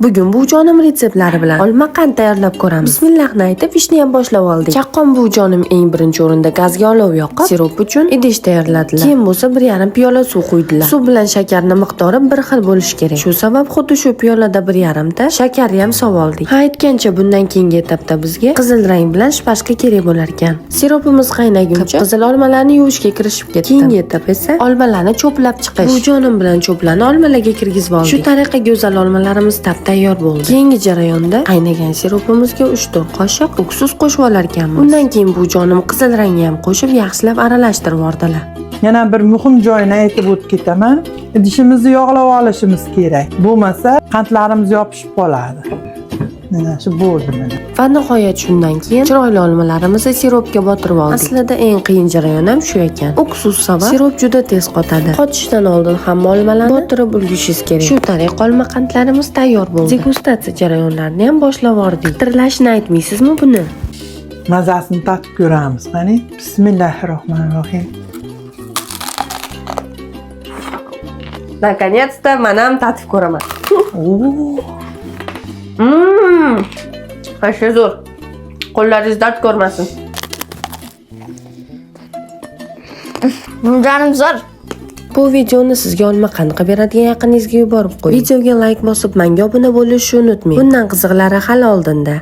Bugun bu jonim retseptlari bilan olma qand tayyorlab ko'ramiz. Bismillahni aytib, ishni ham boshlab oldik. Chaqqon bu jonim eng birinchi o'rinda gazga olov yoqib, sirop uchun idish tayyorladilar. Keyin bo'lsa 1,5 piyola suv quydilar. Suv bilan shakarning miqdori bir xil bo'lishi kerak. Shu sabab xuddi shu piyolada 1,5 ta shakarni ham solib oldik. Ha, aytgancha bundan keyingi etapda bizga qizil rang bilan shpashka kerak bo'lar ekan. Siropimiz qaynaguncha qizil olmalarni yuvishga kirishib ketdim. Keyingi etap esa olmalarni cho'plab chiqish. Bu jonim bilan cho'plarni olmalarga kirgizib oldik. Shu tariqa go'zal olmalarimiz tayyor bo'ldi. Keyingi jarayonda qaynagan siropimizga 3-4 qoshiq uksus qo'shib olar ekanmiz. Undan keyin bu jonim qizil rangni ham qo'shib yaxshilab aralashtirib yordilar. Yana bir muhim joyini aytib o'tib ketaman. Idishimizni yog'lab olishimiz kerak. Bo'lmasa qandlarimiz yopishib qoladi. Mana shu bo'ldi mana. Va nihoyat shundan keyin chiroyli olmalarimizni siropga botirib oldik. Aslida eng qiyin jarayon ham shu ekan. Uksus sabab sirop juda tez qotadi. Qotishdan oldin hamma olmalarni botirib ulgushingiz kerak. Shu tariqa olma qandlarimiz tayyor bo'ldi. Degustatsiya jarayonlarini ham boshlab yubordik. Tirlashni aytmaysizmi buni? Mazasini tatib ko'ramiz. Qani, bismillahirrohmanirrohim. Наконец-то men ham tatib ko'raman. Qancha zo'r. Qo'llaringiz dard ko'rmasin. Jonim zo'r. Bu videoni sizga olma qand qilib beradigan yaqiningizga yuborib qo'ying. Videoga like bosib, menga obuna bo'lishni unutmang. Bundan qiziqlari hali oldinda.